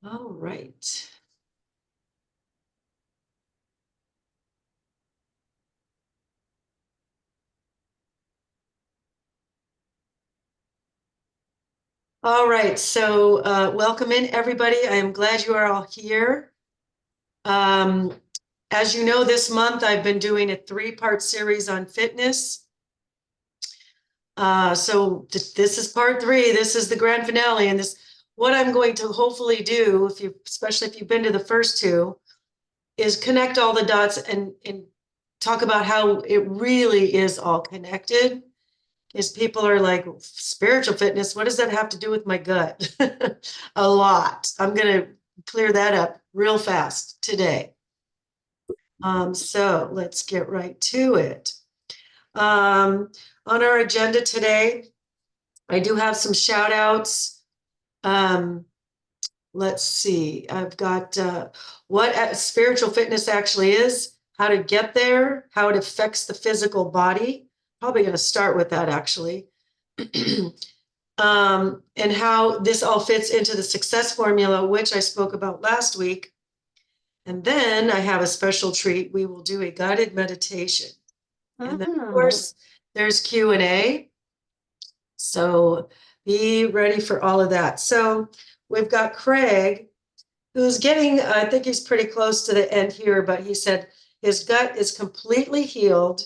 All right. All right, so welcome in, everybody. I am glad you are all here. As you know, this month I've been doing a 3-part series on fitness. So this is part 3. This is the grand finale, and what I'm going to hopefully do, especially if you've been to the first 2, is connect all the dots and talk about how it really is all connected. Is people are like, spiritual fitness, what does that have to do with my gut? A lot. I'm going to clear that up real fast today. So let's get right to it. On our agenda today, I do have some shout outs. Let's see, I've got what spiritual fitness actually is, how to get there, how it affects the physical body. Probably going to start with that actually. And how this all fits into the success formula, which I spoke about last week. And then I have a special treat. We will do a guided meditation. And then, of course, there's Q&A. So be ready for all of that. So we've got Craig, who's getting, I think he's pretty close to the end here, but he said his gut is completely healed.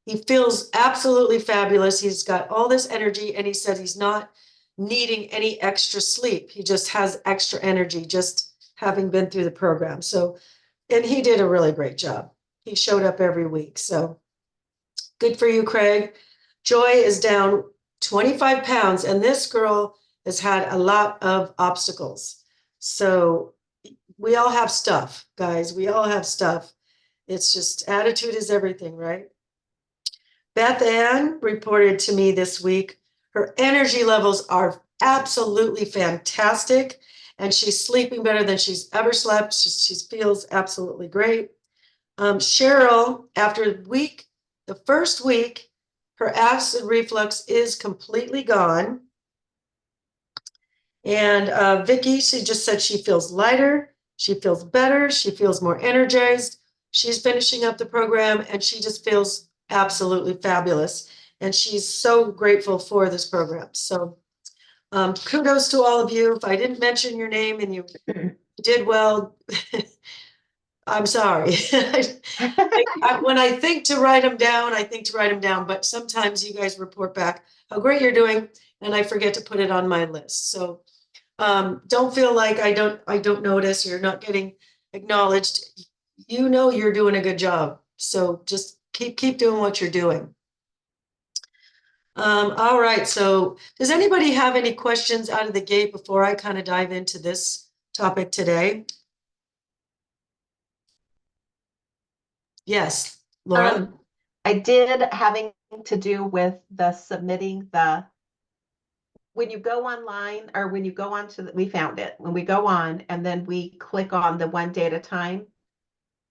He feels absolutely fabulous. He's got all this energy, and he said he's not needing any extra sleep. He just has extra energy just having been through the program. So, and he did a really great job. He showed up every week. So good for you, Craig. Joy is down 25 pounds, and this girl has had a lot of obstacles. So we all have stuff, guys. We all have stuff. It's just attitude is everything, right? Beth Ann reported to me this week, her energy levels are absolutely fantastic, and she's sleeping better than she's ever slept. She feels absolutely great. Cheryl, after the first week, her acid reflux is completely gone. And Vicki, she just said she feels lighter, she feels better, she feels more energized. She's finishing up the program, and she just feels absolutely fabulous. And she's so grateful for this program. So kudos to all of you. If I didn't mention your name and you did well, I'm sorry. When I think to write them down, I think to write them down, but sometimes you guys report back how great you're doing, and I forget to put it on my list. So don't feel like I don't notice, you're not getting acknowledged. You know you're doing a good job. So just keep doing what you're doing. All right, so does anybody have any questions out of the gate before I kind of dive into this topic today? Yes, Laura? I did, having to do with the submitting when you go online, or when you go on to we found it, when we go on and then we click on the 1 day at a time,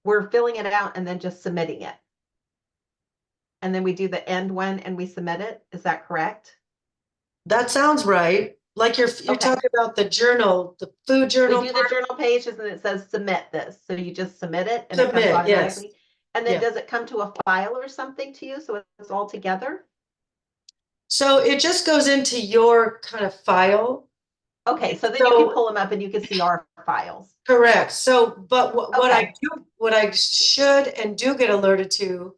we're filling it out and then just submitting it. And then we do the end one and we submit it. Is that correct? That sounds right. Like you're Okay. talking about the journal, the food journal. We do the journal pages and it says submit this. So you just submit it and Submit, it comes automatically. yes. And then Yeah. does it come to a file or something to you so it's all together? So it just goes into your kind of file. Okay, so then you can pull them up and you can see our files. Correct. So, but what I should and do get alerted to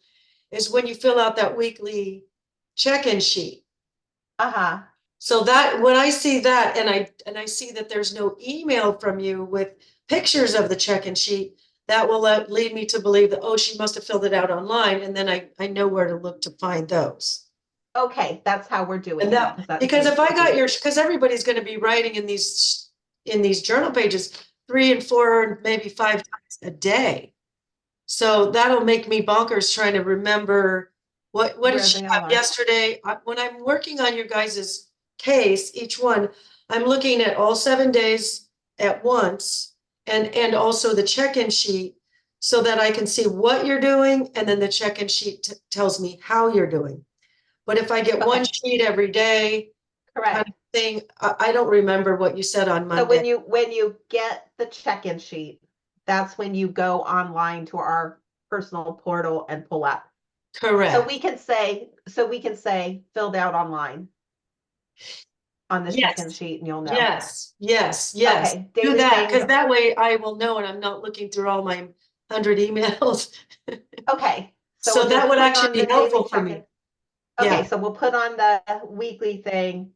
is when you fill out that weekly check-in sheet. Uh-huh. So that when I see that and I see that there's no email from you with pictures of the check-in sheet, that will lead me to believe that, oh, she must have filled it out online, and then I know where to look to find those. Okay, that's how we're doing And it. because if I got because everybody's going to be writing in these journal pages 3 and 4, maybe 5 times a day. So that'll make me bonkers trying to remember what did she have yesterday. When I'm working on your guys's case, each one, I'm looking at all 7 days at once, and also the check-in sheet, so that I can see what you're doing, and then the check-in sheet tells me how you're doing. But if I get one sheet every day, correct, thing, I don't remember what you said on So when Monday. you get the check-in sheet, that's when you go online to our personal portal and pull up. So Correct. we can say filled out online on the check-in Yes. sheet, and you'll know. Yes. Yes. Okay, Do dated that, because things. that way I will know and I'm not looking through all my 100 emails. Okay, so So we'll that just would put actually on be the daily helpful for me. check-in. Okay, Yeah. so we'll put on the weekly thing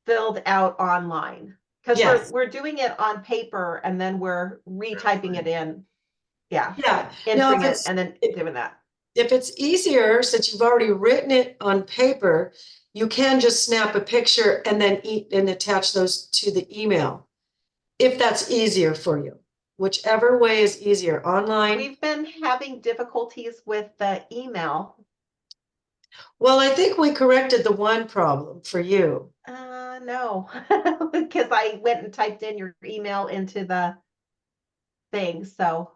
filled out online. Because Yes. we're doing it on paper and then we're retyping it in. Yeah, Yeah. Now, entering it and then doing that. if it's easier, since you've already written it on paper, you can just snap a picture and then attach those to the email. If that's easier for you, whichever way is easier, online. We've been having difficulties with the email. Well, I think we corrected the one problem for you. No, because I went and typed in your email into the thing. So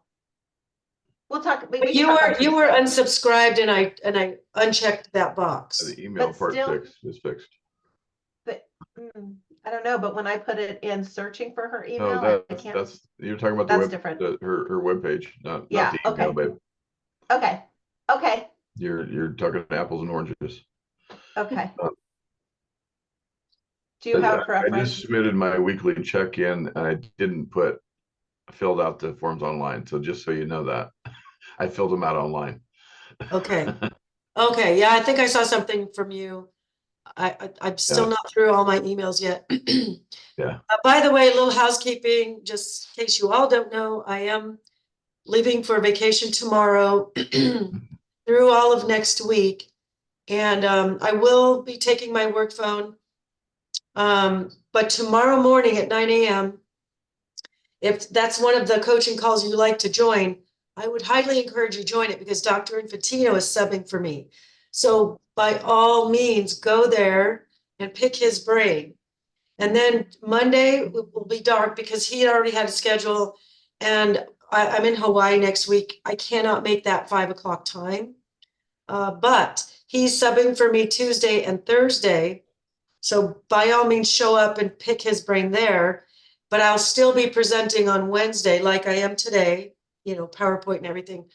we'll talk. We But can talk on you were Tuesday. unsubscribed and I unchecked that box. The email But part still- is fixed. But I don't know. But when I put it in searching for her No, email, I can't. that's you're talking about That's the web, different. her webpage, not Yeah, the email, okay. babe. Okay. Okay. You're talking apples and oranges. Okay. Do you have a I preference? just submitted my weekly check-in and I didn't filled out the forms online. So just so you know that I filled them out online. Okay. Okay. Yeah, I think I saw something from you. I'm still Yeah. not through all my emails yet. Yeah. By the way, a little housekeeping, just in case you all don't know, I am leaving for vacation tomorrow through all of next week. And I will be taking my work phone. But tomorrow morning at 9 a.m., if that's one of the coaching calls you like to join, I would highly encourage you join it because Dr. Infantino is subbing for me. So by all means, go there and pick his brain. And then Monday will be dark because he already had a schedule and I'm in Hawaii next week. I cannot make that 5 o'clock time. But he's subbing for me Tuesday and Thursday. So by all means, show up and pick his brain there. But I'll still be presenting on Wednesday like I am today, PowerPoint and everything,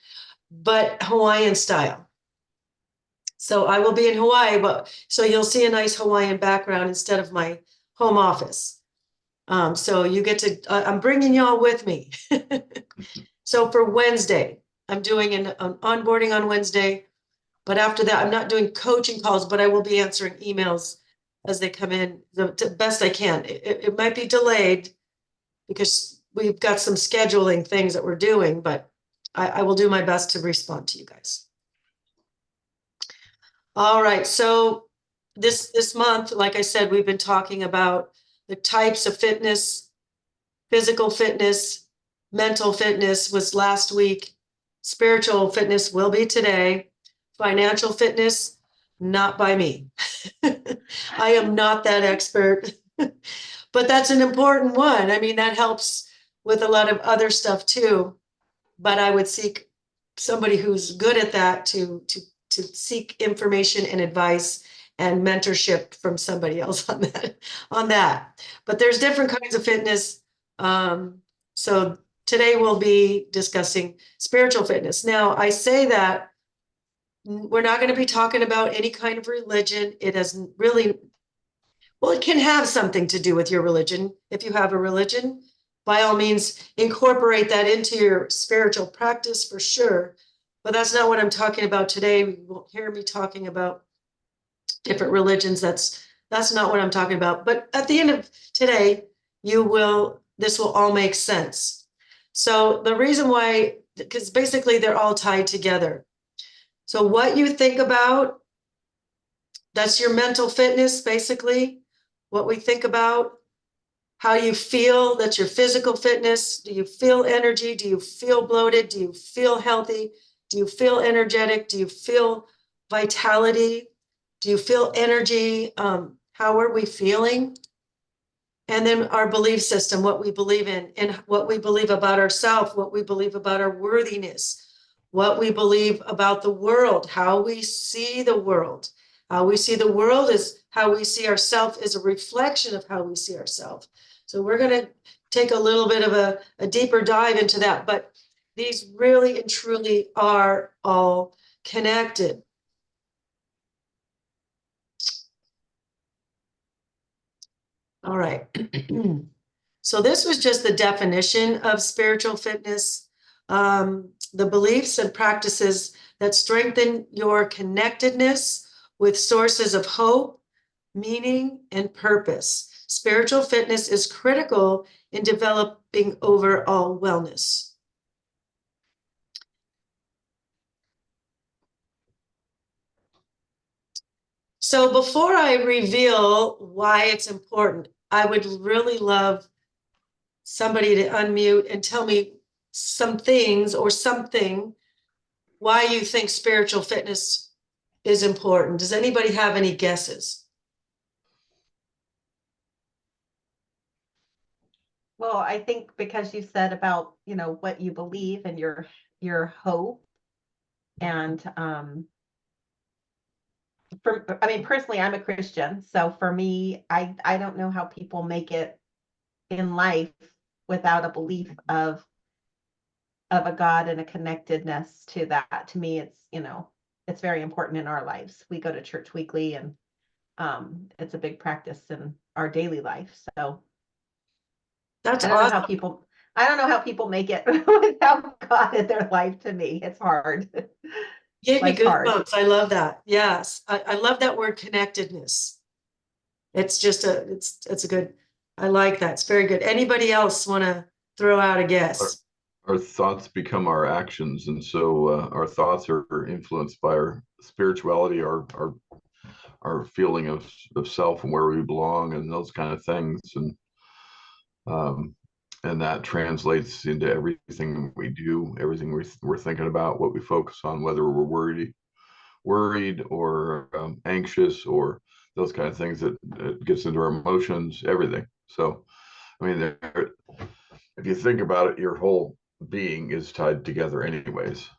but Hawaiian style. So I will be in Hawaii, but so you'll see a nice Hawaiian background instead of my home office. So you get to, I'm bringing y'all with me. So for Wednesday, I'm doing an onboarding on Wednesday, but after that, I'm not doing coaching calls, but I will be answering emails as they come in the best I can. It might be delayed because we've got some scheduling things that we're doing, but I will do my best to respond to you guys. All right, so this month, like I said, we've been talking about the types of fitness, physical fitness, mental fitness was last week. Spiritual fitness will be today. Financial fitness, not by me. I am not that expert, but that's an important one. I mean, that helps with a lot of other stuff too. But I would seek somebody who's good at that to seek information and advice and mentorship from somebody else on that. But there's different kinds of fitness. So today we'll be discussing spiritual fitness. Now, I say that we're not going to be talking about any kind of religion. It doesn't really, well, it can have something to do with your religion. If you have a religion, by all means, incorporate that into your spiritual practice for sure. But that's not what I'm talking about today. You won't hear me talking about different religions. That's not what I'm talking about. But at the end of today, this will all make sense. So the reason why, because basically they're all tied together. So what you think about, that's your mental fitness, basically. What we think about, how you feel, that's your physical fitness. Do you feel energy? Do you feel bloated? Do you feel healthy? Do you feel energetic? Do you feel vitality? Do you feel energy? How are we feeling? And then our belief system, what we believe in, and what we believe about ourselves, what we believe about our worthiness, what we believe about the world, how we see the world, How we see the world is how we see ourselves, is a reflection of how we see ourselves. So we're going to take a little bit of a deeper dive into that, but these really and truly are all connected. All right. So this was just the definition of spiritual fitness, the beliefs and practices that strengthen your connectedness with sources of hope, meaning, and purpose. Spiritual fitness is critical in developing overall wellness. So before I reveal why it's important, I would really love somebody to unmute and tell me some things or something why you think spiritual fitness is important. Does anybody have any guesses? Well, I think because you said about, you know, what you believe and your hope. And I mean, personally, I'm a Christian. So for me, I don't know how people make it in life without a belief of a God and a connectedness to that. To me, it's, you know, it's very important in our lives. We go to church weekly, and it's a big practice in our daily life. So That's I don't know awesome. how people I don't know how people make it without God in their life. To me, it's hard. Gave me Life's hard. goosebumps. I love that. Yes. I love that word connectedness. It's just it's a good, I like that. It's very good. Anybody else want to throw out a guess? Our thoughts become our actions, and so our thoughts are influenced by our spirituality, our feeling of self and where we belong, and those kind of things, um, and that translates into everything we do, everything we're thinking about, what we focus on, whether we're worried or anxious or those kind of things. That it gets into our emotions, everything. So, I mean, if you think about it, your whole being is tied together, anyways.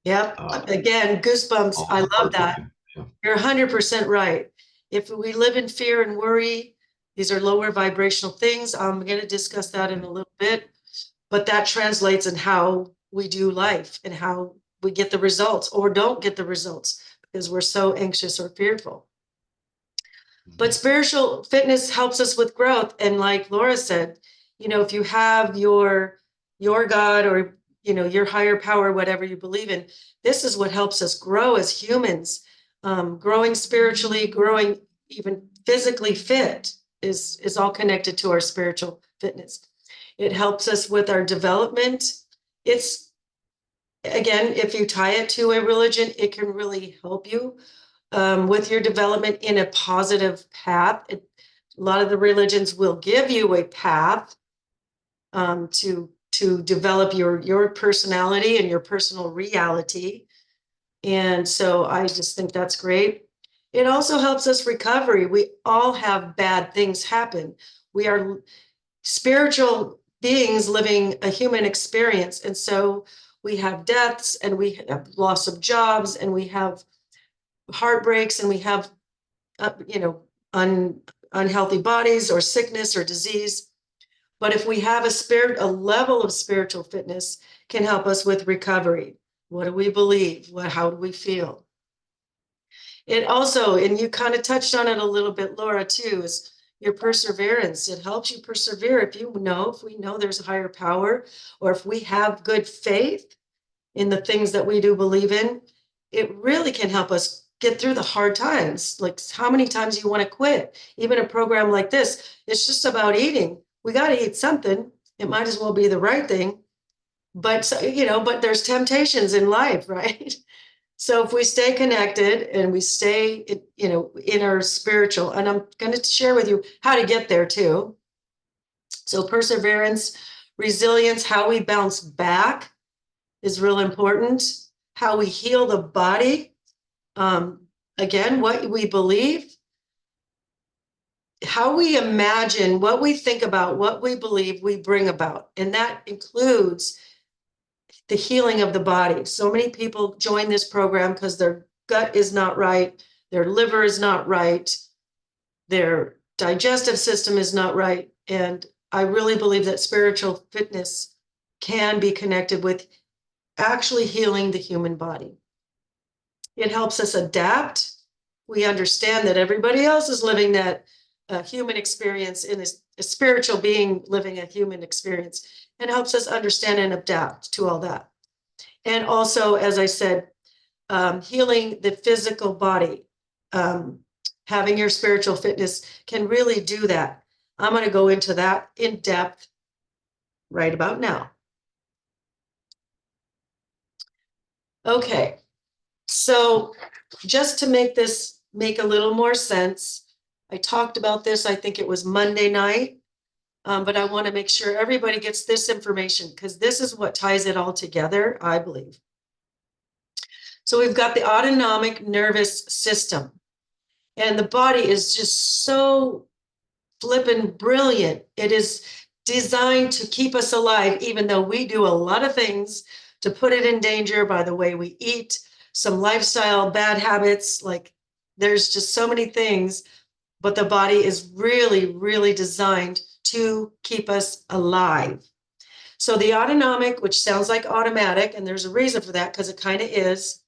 Yep. Again, goosebumps. I All love parts of that. it. Yeah. You're 100% right. If we live in fear and worry, these are lower vibrational things. I'm going to discuss that in a little bit, but that translates in how we do life and how we get the results or don't get the results because we're so anxious or fearful. But spiritual fitness helps us with growth. And like Laura said, you know, if you have your God or, you know, your higher power, whatever you believe in, this is what helps us grow as humans. Growing spiritually, growing even physically fit is all connected to our spiritual fitness. It helps us with our development. It's, again, if you tie it to a religion, it can really help you with your development in a positive path. A lot of the religions will give you a path to develop your personality and your personal reality. And so I just think that's great. It also helps us recovery. We all have bad things happen. We are spiritual beings living a human experience. And so we have deaths and we have loss of jobs and we have heartbreaks and we have, you know, unhealthy bodies or sickness or disease. But if we have a level of spiritual fitness can help us with recovery. What do we believe? How do we feel? It also, and you kind of touched on it a little bit, Laura, too, is your perseverance. It helps you persevere. If we know there's a higher power, or if we have good faith in the things that we do believe in, it really can help us get through the hard times. Like how many times do you want to quit? Even a program like this, it's just about eating. We got to eat something. It might as well be the right thing. But, you know, but there's temptations in life, right? So if we stay connected and we stay, you know, in our spiritual, and I'm going to share with you how to get there too. So perseverance, resilience, how we bounce back is real important. How we heal the body. Again, what we believe, how we imagine, what we think about, what we believe, we bring about. And that includes the healing of the body. So many people join this program because their gut is not right. their liver is not right, their digestive system is not right. And I really believe that spiritual fitness can be connected with actually healing the human body. It helps us adapt. We understand that everybody else is living that human experience in a spiritual being living a human experience, and helps us understand and adapt to all that. And also, as I said, healing the physical body, having your spiritual fitness can really do that. I'm going to go into that in depth right about now. Okay, so just to make this make a little more sense, I talked about this, I think it was Monday night, but I want to make sure everybody gets this information because this is what ties it all together, I believe. So we've got the autonomic nervous system, and the body is just so flippin' brilliant. It is designed to keep us alive, even though we do a lot of things to put it in danger by the way we eat, some lifestyle bad habits, like there's just so many things, but the body is really, really designed to keep us alive. So the autonomic, which sounds like automatic, and there's a reason for that because it kind of is,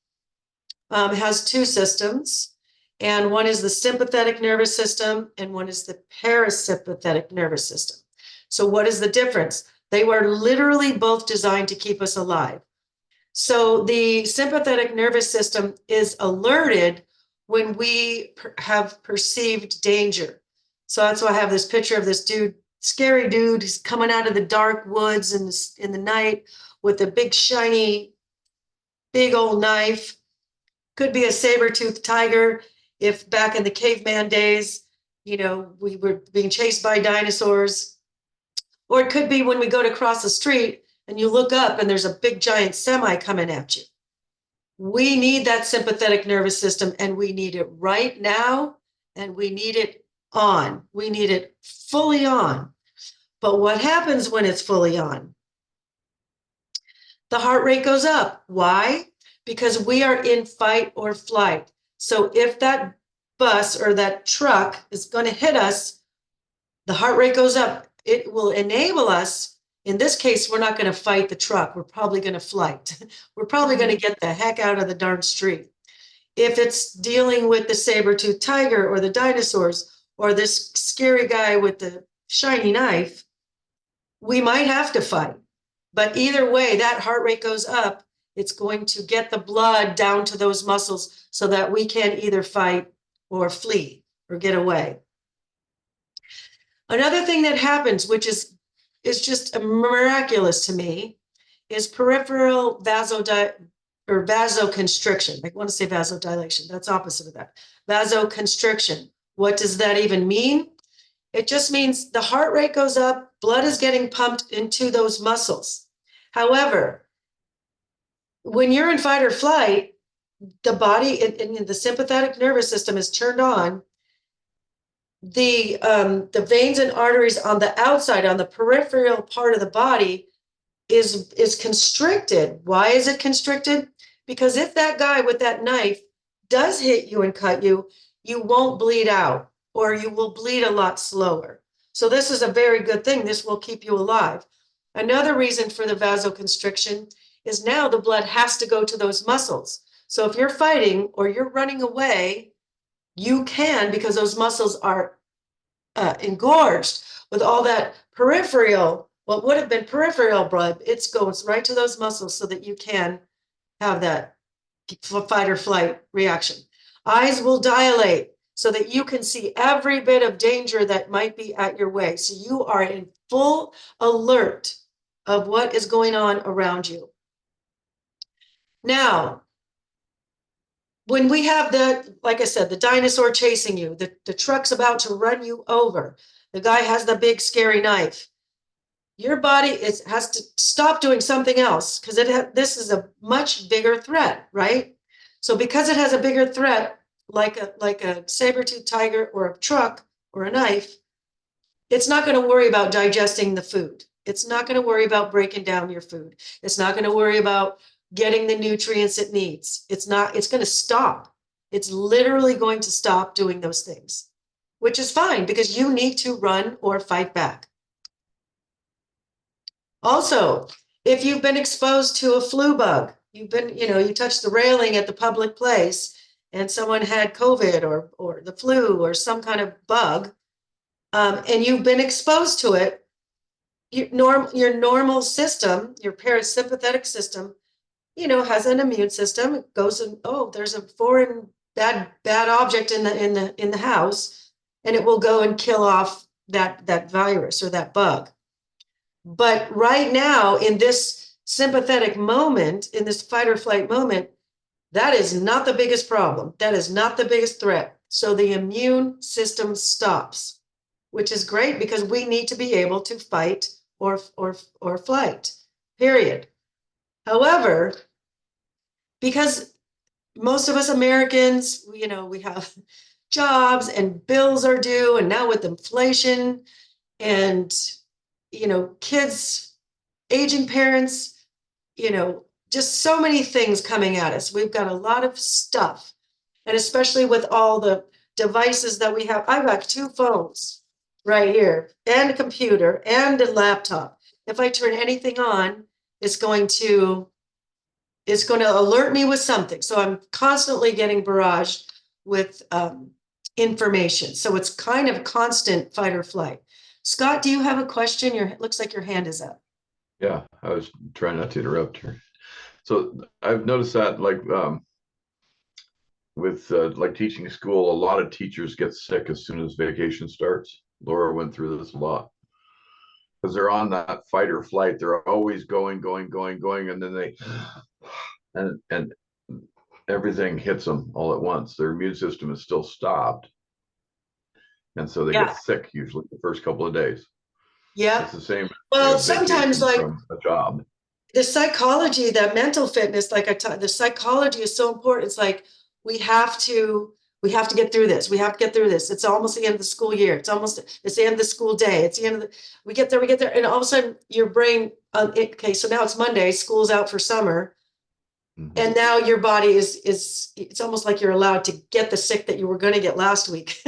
has two systems. And one is the sympathetic nervous system, and one is the parasympathetic nervous system. So what is the difference? They were literally both designed to keep us alive. So the sympathetic nervous system is alerted when we have perceived danger. So that's why I have this picture of this dude, scary dude, who's coming out of the dark woods in the night with a big, shiny, big old knife. Could be a saber-toothed tiger if back in the caveman days, we were being chased by dinosaurs. Or it could be when we go to cross the street and you look up and there's a big giant semi coming at you. We need that sympathetic nervous system, and we need it right now, and we need it on. We need it fully on. But what happens when it's fully on? The heart rate goes up. Why? Because we are in fight or flight. So if that bus or that truck is going to hit us, the heart rate goes up. It will enable us. In this case, we're not going to fight the truck. We're probably going to flight. We're probably going to get the heck out of the darn street. If it's dealing with the saber-toothed tiger or the dinosaurs or this scary guy with the shiny knife, we might have to fight. But either way, that heart rate goes up. It's going to get the blood down to those muscles so that we can either fight or flee or get away. Another thing that happens, which is just miraculous to me, is peripheral vasoconstriction. I want to say vasodilation. That's opposite of that. Vasoconstriction. What does that even mean? It just means the heart rate goes up, blood is getting pumped into those muscles. However, when you're in fight or flight, the body in the sympathetic nervous system is turned on. The veins and arteries on the outside, on the peripheral part of the body, is constricted. Why is it constricted? Because if that guy with that knife does hit you and cut you, you won't bleed out, or you will bleed a lot slower. So this is a very good thing. This will keep you alive. Another reason for the vasoconstriction is now the blood has to go to those muscles. So if you're fighting or you're running away, you can, because those muscles are engorged with all that peripheral, what would have been peripheral blood, it goes right to those muscles so that you can have that fight or flight reaction. Eyes will dilate so that you can see every bit of danger that might be at your way. So you are in full alert of what is going on around you. Now, when we have like I said, the dinosaur chasing you, the truck's about to run you over, the guy has the big scary knife, your body has to stop doing something else because this is a much bigger threat, right? So because it has a bigger threat, like a saber-toothed tiger or a truck or a knife, it's not going to worry about digesting the food. It's not going to worry about breaking down your food. It's not going to worry about getting the nutrients it needs. It's going to stop. It's literally going to stop doing those things, which is fine because you need to run or fight back. Also, if you've been exposed to a flu bug, you touched the railing at the public place and someone had COVID or the flu or some kind of bug, and you've been exposed to it, your normal system, your parasympathetic system, has an immune system. It goes and, oh, there's a foreign bad object in the house, and it will go and kill off that virus or that bug. But right now, in this sympathetic moment, in this fight or flight moment, that is not the biggest problem. That is not the biggest threat. So the immune system stops, which is great because we need to be able to fight or flight, period. However, because most of us Americans, we have jobs and bills are due, and now with inflation and kids, aging parents, just so many things coming at us. We've got a lot of stuff. And especially with all the devices that we have, I've got 2 phones right here and a computer and a laptop. If I turn anything on, it's going to alert me with something. So I'm constantly getting barraged with information. So it's kind of constant fight or flight. Scott, do you have a question? It looks like your hand is up. Yeah, I was trying not to interrupt her. So I've noticed that with like teaching school, a lot of teachers get sick as soon as vacation starts. Laura went through this a lot because they're on that fight or flight. They're always going, and then and everything hits them all at once. Their immune system is still stopped. And so they get sick usually the first couple of days. Yeah. It's the same. Well, sometimes like from a job. The psychology, that mental fitness, the psychology is so important. It's like we have to get through this. We have to get through this. It's almost the end of the school year. It's the end of the school day. It's the end of we get there, and all of a sudden your brain, okay, so now it's Monday, school's out for summer. Mm-hmm. And now your body it's almost like you're allowed to get the sick that you were going to get last week.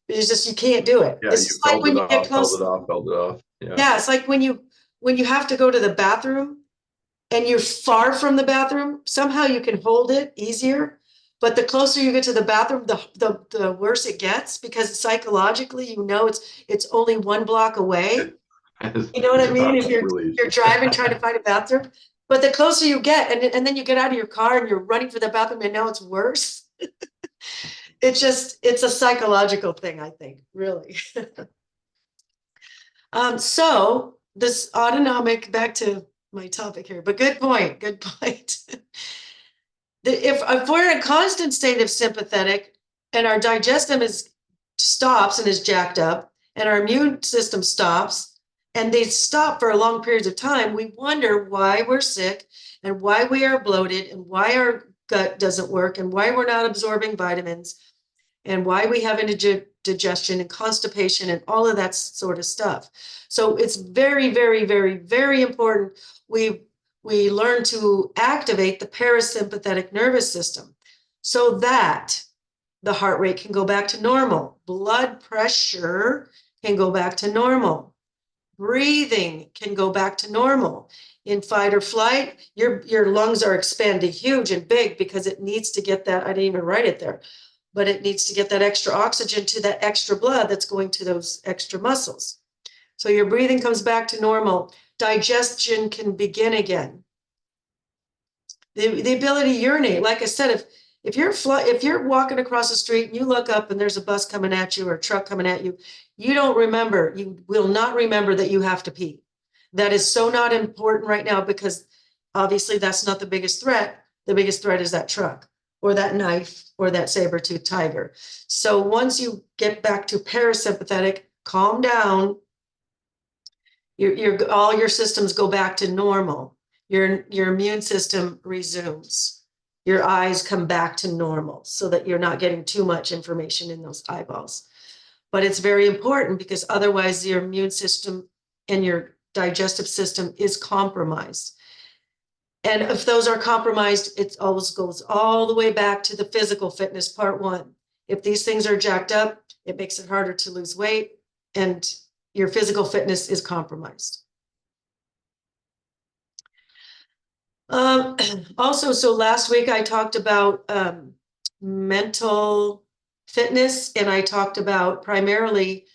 It's just, you can't do it. Yeah, it's you like when you get close. Held it off. Yeah, it's like when you have to go to the bathroom and you're far from the bathroom, somehow you can hold it easier. But the closer you get to the bathroom, the worse it gets, because psychologically, it's only 1 block away. You know what I mean? If you're driving, trying to find a bathroom, but the closer you get, and then you get out of your car and you're running for the bathroom, and now it's worse. It's a psychological thing, I think, really. So this autonomic, back to my topic here, but good point. If we're in a constant state of sympathetic and our digestive stops and is jacked up, and our immune system stops, and they stop for long periods of time, we wonder why we're sick and why we are bloated and why our gut doesn't work and why we're not absorbing vitamins and why we have indigestion and constipation and all of that sort of stuff. So it's very, very, very, very important we learn to activate the parasympathetic nervous system so that the heart rate can go back to normal, blood pressure can go back to normal, breathing can go back to normal. In fight or flight, your lungs are expanding huge and big because it needs to get that, I didn't even write it there, but it needs to get that extra oxygen to that extra blood that's going to those extra muscles. So your breathing comes back to normal. Digestion can begin again. The ability to urinate, like I said, if you're walking across the street and you look up and there's a bus coming at you or a truck coming at you, you will not remember that you have to pee. That is so not important right now, because obviously that's not the biggest threat. The biggest threat is that truck or that knife or that saber-toothed tiger. So once you get back to parasympathetic, calm down, all your systems go back to normal. Your immune system resumes. Your eyes come back to normal so that you're not getting too much information in those eyeballs. But it's very important, because otherwise your immune system and your digestive system is compromised. And if those are compromised, it always goes all the way back to the physical fitness part one. If these things are jacked up, it makes it harder to lose weight and your physical fitness is compromised. Also, so last week I talked about mental fitness, and I talked about primarily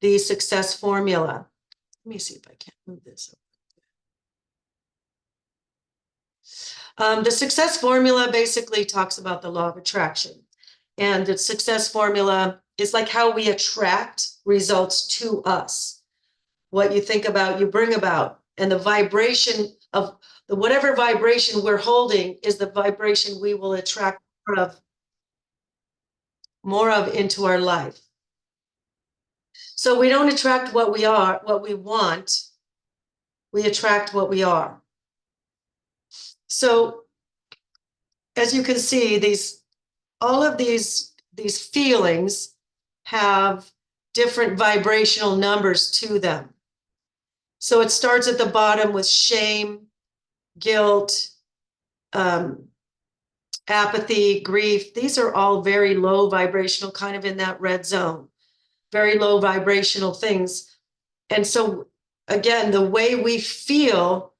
the success formula. Let me see if I can't move this. The success formula basically talks about the law of attraction. And the success formula is like how we attract results to us. What you think about, you bring about. And the vibration of the whatever vibration we're holding is the vibration we will attract more of into our life. So we don't attract what we are, what we want. We attract what we are. So as you can see, all of these feelings have different vibrational numbers to them. So it starts at the bottom with shame, guilt, apathy, grief. These are all very low vibrational, kind of in that red zone, very low vibrational things. And so again, the way we feel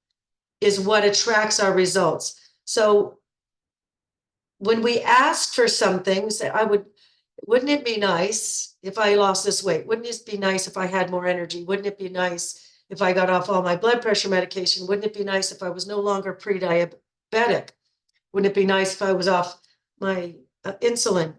is what attracts our results. So when we ask for something, say, wouldn't it be nice if I lost this weight? Wouldn't it be nice if I had more energy? Wouldn't it be nice if I got off all my blood pressure medication? Wouldn't it be nice if I was no longer pre-diabetic? Wouldn't it be nice if I was off my insulin?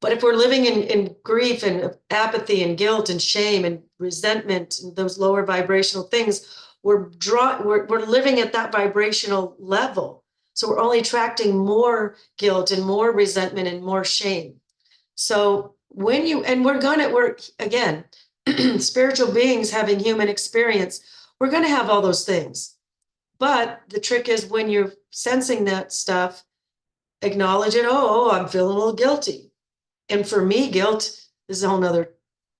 But if we're living in grief and apathy and guilt and shame and resentment and those lower vibrational things, we're living at that vibrational level. So we're only attracting more guilt and more resentment and more shame. So we're again, spiritual beings having human experience, we're going to have all those things. But the trick is when you're sensing that stuff, acknowledge it. Oh, I'm feeling a little guilty. And for me, guilt is a whole nother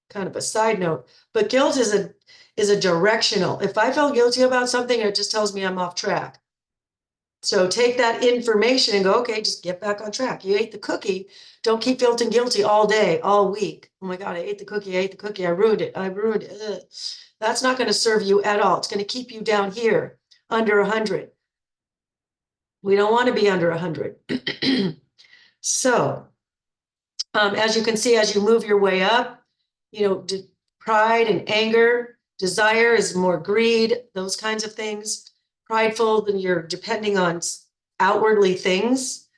kind of a side note, but guilt is a directional. If I feel guilty about something, it just tells me I'm off track. So take that information and go, okay, just get back on track. You ate the cookie. Don't keep feeling guilty all day, all week. Oh my God, I ate the cookie. I ruined it. Ugh. That's not going to serve you at all. It's going to keep you down here under 100. We don't want to be under 100. So as you can see, as you move your way up, pride and anger, desire is more greed, those kinds of things. Prideful, then you're depending on outwardly things.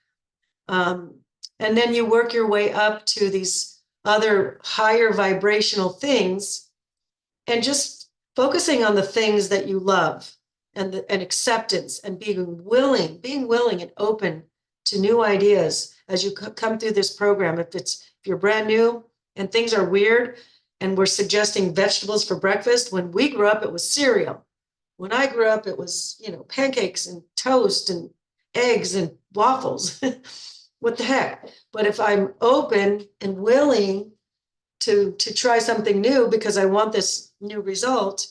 And then you work your way up to these other higher vibrational things and just focusing on the things that you love and acceptance and being willing and open to new ideas as you come through this program. If you're brand new and things are weird and we're suggesting vegetables for breakfast, when we grew up, it was cereal. When I grew up, it was, pancakes and toast and eggs and waffles. What the heck? But if I'm open and willing to try something new because I want this new result,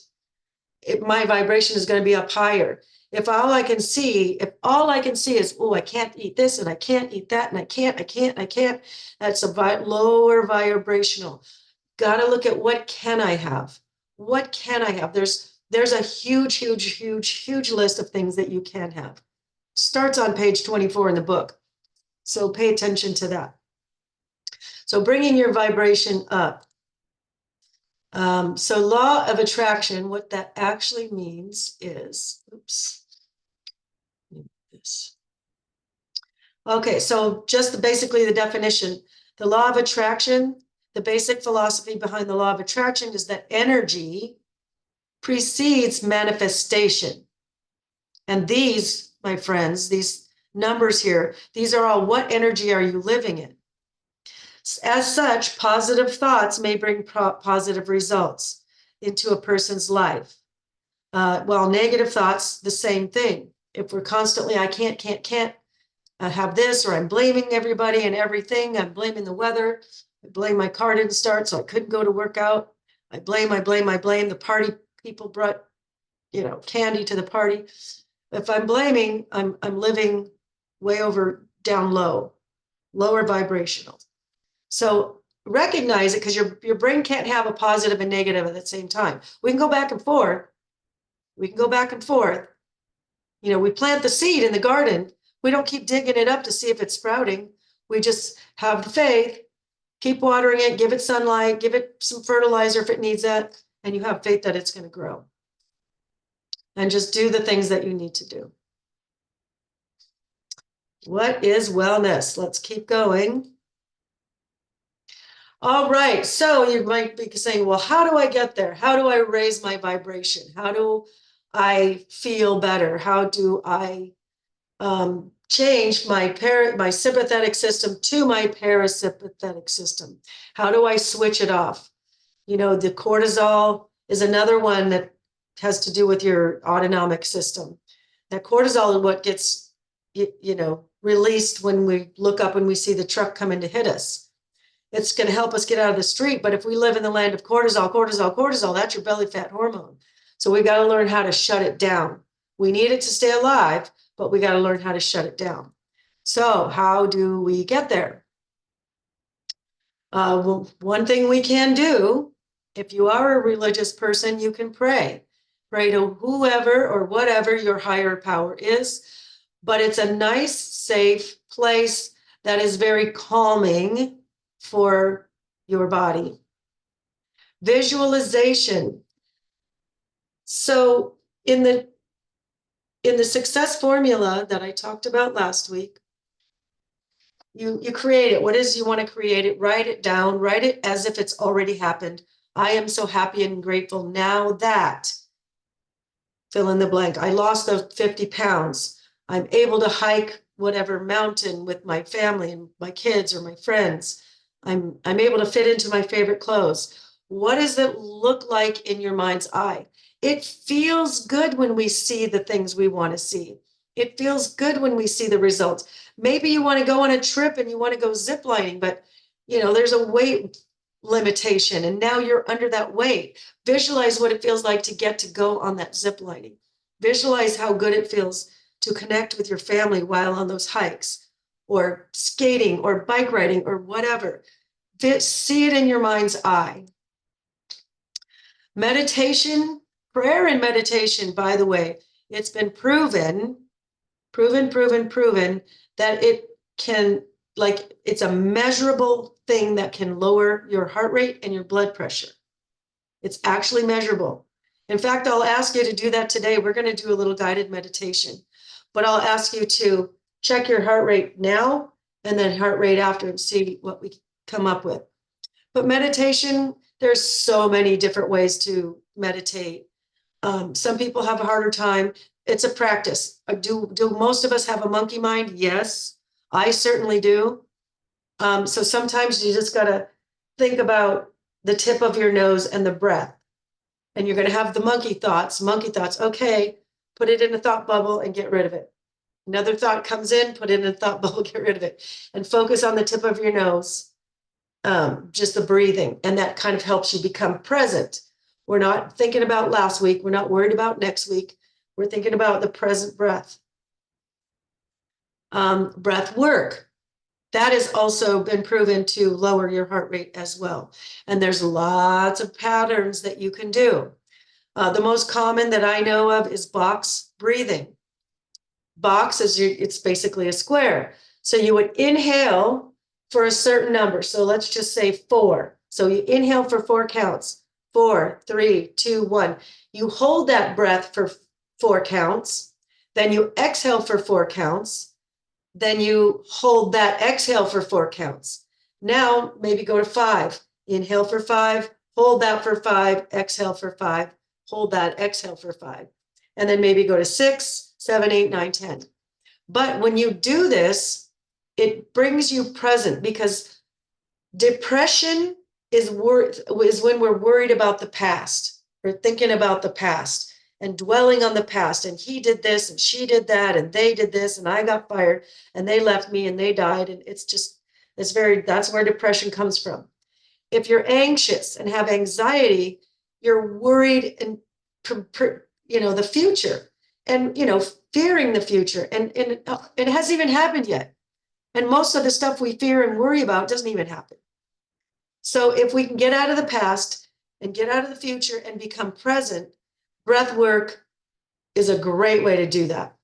my vibration is going to be up higher. If all I can see is, oh, I can't eat this and I can't eat that and I can't, that's a lower vibrational. Got to look at what can I have? What can I have? There's a huge list of things that you can have. Starts on page 24 in the book. So pay attention to that. So bringing your vibration up. So law of attraction, what that actually means is, Okay, so just basically the definition. The law of attraction, the basic philosophy behind the law of attraction is that energy precedes manifestation. And these, my friends, these numbers here, these are all what energy are you living in? As such, positive thoughts may bring positive results into a person's life. While negative thoughts, the same thing. If we're constantly, I can't have this, or I'm blaming everybody and everything, I'm blaming the weather, I blame my car didn't start, so I couldn't go to work out. I blame. The party people brought, candy to the party. If I'm blaming, I'm living way over down low, lower vibrational. So recognize it, because your brain can't have a positive and negative at the same time. We can go back and forth. We can go back and forth. You know, we plant the seed in the garden. We don't keep digging it up to see if it's sprouting. We just have the faith, keep watering it, give it sunlight, give it some fertilizer if it needs that, and you have faith that it's going to grow. And just do the things that you need to do. What is wellness? Let's keep going. All right, so you might be saying, well, how do I get there? How do I raise my vibration? How do I feel better? How do I change my sympathetic system to my parasympathetic system? How do I switch it off? You know, the cortisol is another one that has to do with your autonomic system. That cortisol is what gets, you know, released when we look up and we see the truck coming to hit us. It's going to help us get out of the street. But if we live in the land of cortisol, that's your belly fat hormone. So we got to learn how to shut it down. We need it to stay alive, but we got to learn how to shut it down. So how do we get there? Well, one thing we can do, if you are a religious person, you can pray. Pray to whoever or whatever your higher power is. But it's a nice, safe place that is very calming for your body. Visualization. So in the success formula that I talked about last week, you create it. What is you want to create it? Write it down. Write it as if it's already happened. I am so happy and grateful now that, fill in the blank, I lost those 50 pounds. I'm able to hike whatever mountain with my family and my kids or my friends. I'm able to fit into my favorite clothes. What does it look like in your mind's eye? It feels good when we see the things we want to see. It feels good when we see the results. Maybe you want to go on a trip and you want to go ziplining, but you know, there's a weight limitation and now you're under that weight. Visualize what it feels like to get to go on that ziplining. Visualize how good it feels to connect with your family while on those hikes or skating or bike riding or whatever. See it in your mind's eye. Meditation, prayer and meditation, by the way, it's been proven that it can, like, it's a measurable thing that can lower your heart rate and your blood pressure. It's actually measurable. In fact, I'll ask you to do that today. We're going to do a little guided meditation, but I'll ask you to check your heart rate now and then heart rate after and see what we come up with. But meditation, there's so many different ways to meditate. Some people have a harder time. It's a practice. Do most of us have a monkey mind? Yes, I certainly do. So sometimes you just got to think about the tip of your nose and the breath. And you're going to have the monkey thoughts. Okay, put it in a thought bubble and get rid of it. Another thought comes in, put it in a thought bubble, get rid of it. And focus on the tip of your nose, just the breathing. And that kind of helps you become present. We're not thinking about last week. We're not worried about next week. We're thinking about the present breath. Breath work. That has also been proven to lower your heart rate as well. And there's lots of patterns that you can do. The most common that I know of is box breathing. Box is it's basically a square. So you would inhale for a certain number. So let's just say 4. So you inhale for 4 counts. 4, 3, 2, 1. You hold that breath for 4 counts. Then you exhale for 4 counts. Then you hold that exhale for 4 counts. Now maybe go to 5. Inhale for 5, hold that for 5, exhale for 5, hold that, exhale for 5. And then maybe go to 6, 7, 8, 9, 10. But when you do this, it brings you present, because depression is when we're worried about the past. We're thinking about the past and dwelling on the past. And he did this and she did that and they did this and I got fired and they left me and they died. And that's where depression comes from. If you're anxious and have anxiety, you're worried and the future. and, fearing the future. And it hasn't even happened yet. And most of the stuff we fear and worry about doesn't even happen. So if we can get out of the past and get out of the future and become present, breath work is a great way to do that.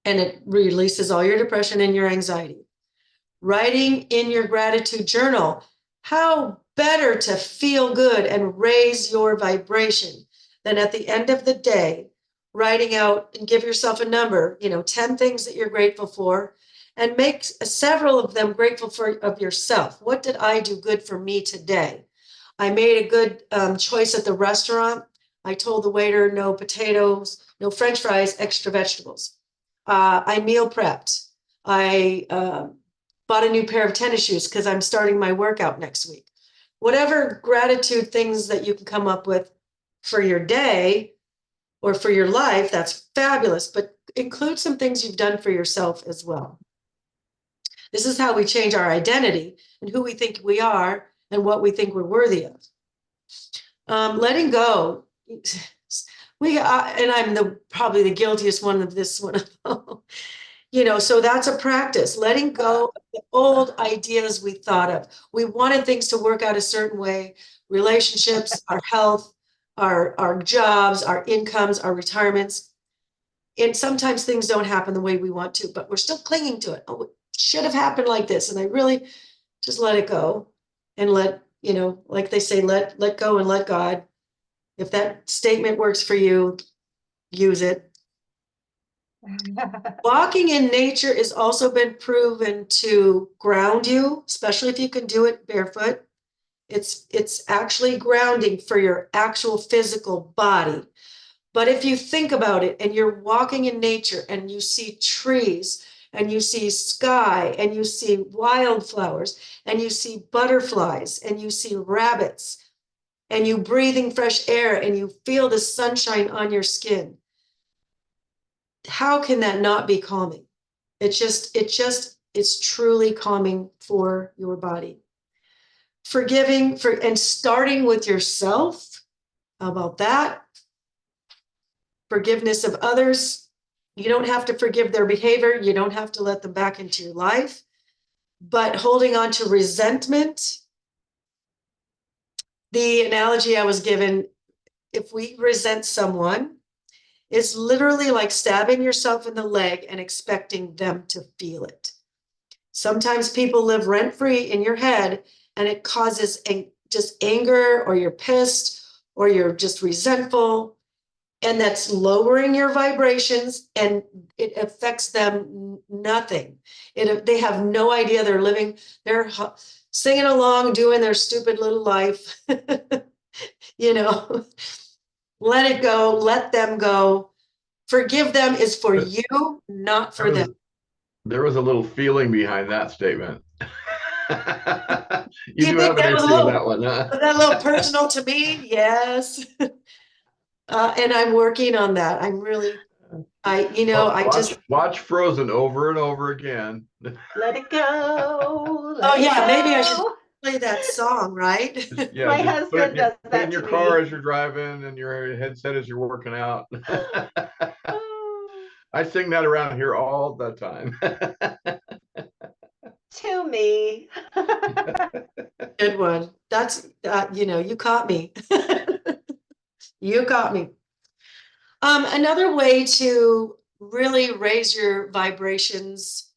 And it releases all your depression and your anxiety. Writing in your gratitude journal, how better to feel good and raise your vibration than at the end of the day, writing out and give yourself a number, 10 things that you're grateful for, and make several of them grateful for of yourself. What did I do good for me today? I made a good choice at the restaurant. I told the waiter, no potatoes, no French fries, extra vegetables. I meal prepped. I bought a new pair of tennis shoes because I'm starting my workout next week. Whatever gratitude things that you can come up with for your day or for your life, that's fabulous, but include some things you've done for yourself as well. This is how we change our identity and who we think we are and what we think we're worthy of. Letting go. And I'm probably the guiltiest one of this one. So that's a practice, letting go of the old ideas we thought of. We wanted things to work out a certain way, relationships, our health, our jobs, our incomes, our retirements. And sometimes things don't happen the way we want to, but we're still clinging to it. Oh, it should have happened like this. And I really just let it go and let, like they say, let go and let God. If that statement works for you, use it. Walking in nature has also been proven to ground you, especially if you can do it barefoot. It's actually grounding for your actual physical body. But if you think about it and you're walking in nature and you see trees and you see sky and you see wildflowers and you see butterflies and you see rabbits and you breathing fresh air and you feel the sunshine on your skin, how can that not be calming? It's truly calming for your body. Forgiving and starting with yourself. How about that? Forgiveness of others. You don't have to forgive their behavior. You don't have to let them back into your life. But holding on to resentment, the analogy I was given, if we resent someone, it's literally like stabbing yourself in the leg and expecting them to feel it. Sometimes people live rent-free in your head and it causes just anger, or you're pissed, or you're just resentful, and that's lowering your vibrations and it affects them nothing. They have no idea they're singing along, doing their stupid little life. Let it go, let them go. Forgive them is for you, not for them. There was a little feeling behind that statement. You do have think an that was issue with that one, huh? that a little personal to me? Yes. And I'm working on that. I'm really, Watch Frozen over and over again. Let it go. Oh yeah, maybe I should play that song, right? My husband does put it that in your to car me. as you're driving and your headset as you're working out. I sing that around here all the time. To me. Good one. That's, you caught me. You caught me. Another way to really raise your vibrations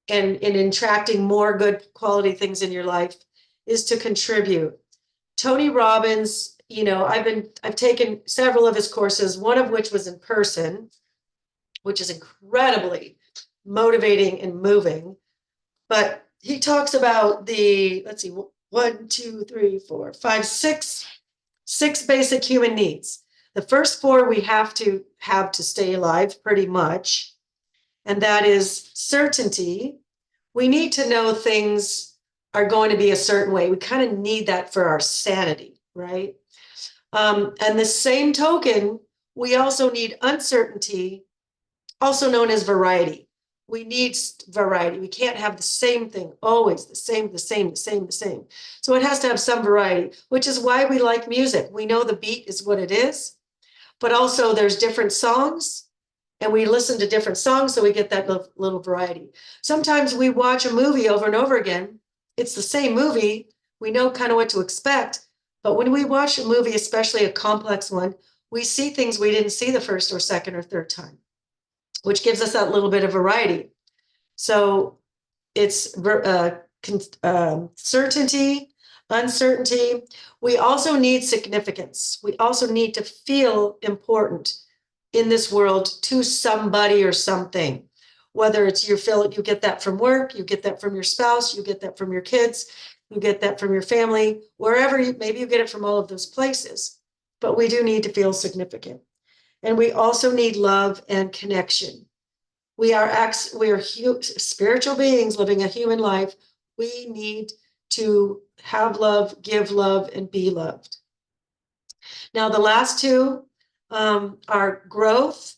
and in attracting more good quality things in your life is to contribute. Tony Robbins, I've taken several of his courses, one of which was in person, which is incredibly motivating and moving. But he talks about let's see, 1, 2, 3, 4, 5, 6 basic human needs. The first 4 we have to stay alive pretty much. And that is certainty. We need to know things are going to be a certain way. We kind of need that for our sanity, right? And the same token, we also need uncertainty, also known as variety. We need variety. We can't have the same thing, always the same. So it has to have some variety, which is why we like music. We know the beat is what it is, but also there's different songs and we listen to different songs. So we get that little variety. Sometimes we watch a movie over and over again. It's the same movie. We know kind of what to expect. But when we watch a movie, especially a complex one, we see things we didn't see the first or second or third time, which gives us that little bit of variety. So it's certainty, uncertainty. We also need significance. We also need to feel important in this world to somebody or something. Whether it's you get that from work, you get that from your spouse, you get that from your kids, you get that from your family, wherever maybe you get it from all of those places. But we do need to feel significant. And we also need love and connection. We are spiritual beings living a human life. We need to have love, give love, and be loved. Now, the last two are growth.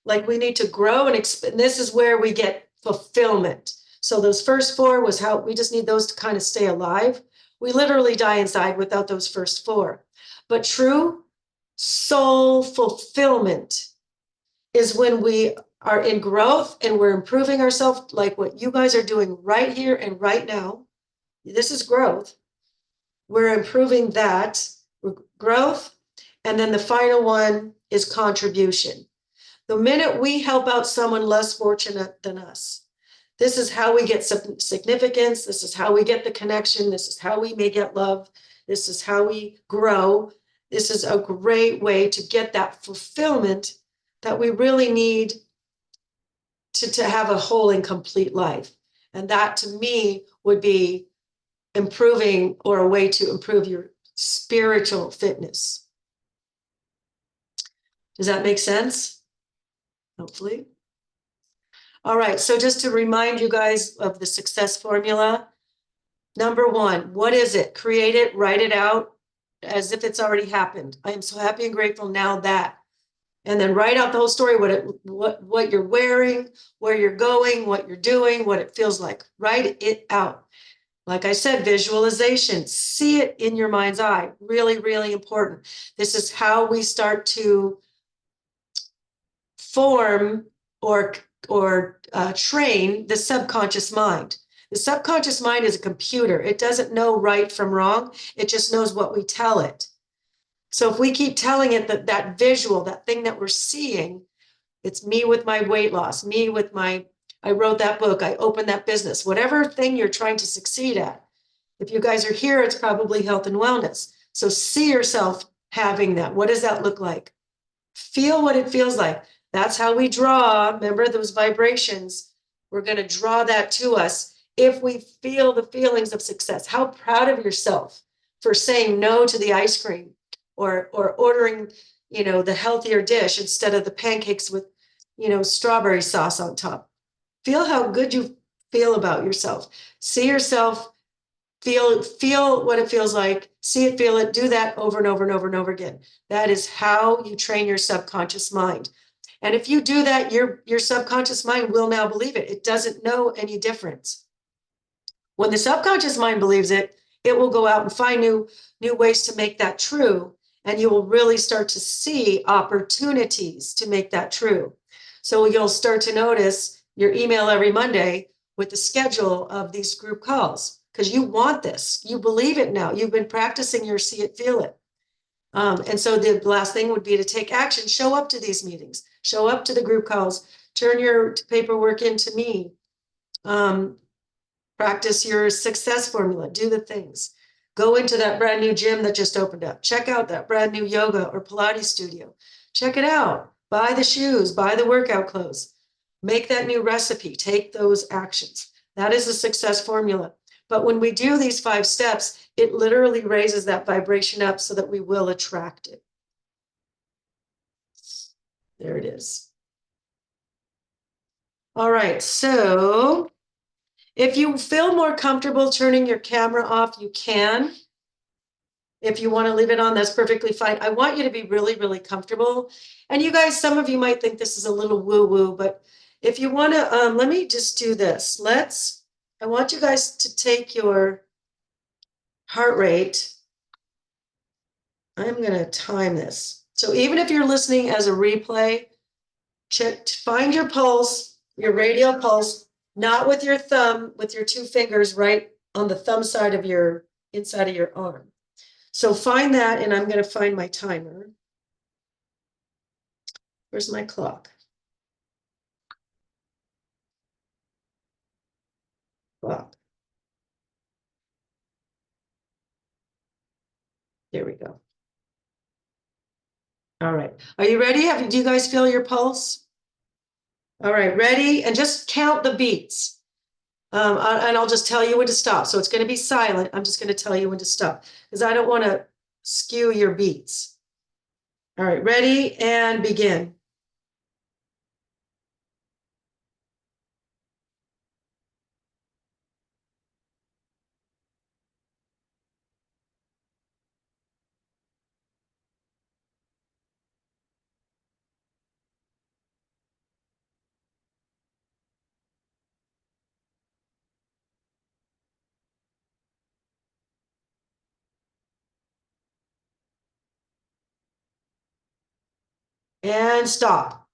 Like we need to grow and expand. This is where we get fulfillment. So those first four was how we just need those to kind of stay alive. We literally die inside without those first four. But true soul fulfillment is when we are in growth and we're improving ourselves, like what you guys are doing right here and right now. This is growth. We're improving that growth. And then the final one is contribution. The minute we help out someone less fortunate than us, this is how we get some significance. This is how we get the connection. This is how we may get love. This is how we grow. This is a great way to get that fulfillment that we really need to have a whole and complete life. And that to me would be improving or a way to improve your spiritual fitness. Does that make sense? Hopefully. All right, so just to remind you guys of the success formula. Number one, what is it? Create it, write it out as if it's already happened. I am so happy and grateful now that. And then write out the whole story, what you're wearing, where you're going, what you're doing, what it feels like. Write it out. Like I said, visualization, see it in your mind's eye. Really, really important. This is how we start to form or train the subconscious mind. The subconscious mind is a computer. It doesn't know right from wrong. It just knows what we tell it. So if we keep telling it that visual, that thing that we're seeing, it's me with my weight loss, me with I wrote that book, I opened that business, whatever thing you're trying to succeed at. If you guys are here, it's probably health and wellness. So see yourself having that. What does that look like? Feel what it feels like. That's how we draw. Remember those vibrations? We're going to draw that to us if we feel the feelings of success. How proud of yourself for saying no to the ice cream or ordering, the healthier dish instead of the pancakes with, strawberry sauce on top. Feel how good you feel about yourself. See yourself, feel what it feels like, see it, feel it, do that over and over and over and over again. That is how you train your subconscious mind. And if you do that, your subconscious mind will now believe it. It doesn't know any difference. When the subconscious mind believes it, it will go out and find new ways to make that true. And you will really start to see opportunities to make that true. So you'll start to notice your email every Monday with the schedule of these group calls, because you want this. You believe it now. You've been practicing your see it, feel it. And so the last thing would be to take action. Show up to these meetings. Show up to the group calls. Turn your paperwork into me. Practice your success formula. Do the things. Go into that brand new gym that just opened up. Check out that brand new yoga or Pilates studio. Check it out. Buy the shoes. Buy the workout clothes. Make that new recipe. Take those actions. That is a success formula. But when we do these 5 steps, it literally raises that vibration up so that we will attract it. There it is. All right, so if you feel more comfortable turning your camera off, you can. If you want to leave it on, that's perfectly fine. I want you to be really, really comfortable. And you guys, some of you might think this is a little woo-woo, but if you want to, let me just do this. I want you guys to take your heart rate. I'm going to time this. So even if you're listening as a replay, find your pulse, your radial pulse, not with your thumb, with your two fingers right on the thumb side of your, inside of your arm. So find that, and I'm going to find my timer. Where's my clock? Clock. There we go. All right. Are you ready? Do you guys feel your pulse? All right, ready? And just count the beats. And I'll just tell you when to stop. So it's going to be silent. I'm just going to tell you when to stop because I don't want to skew your beats. All right, ready and begin. And stop.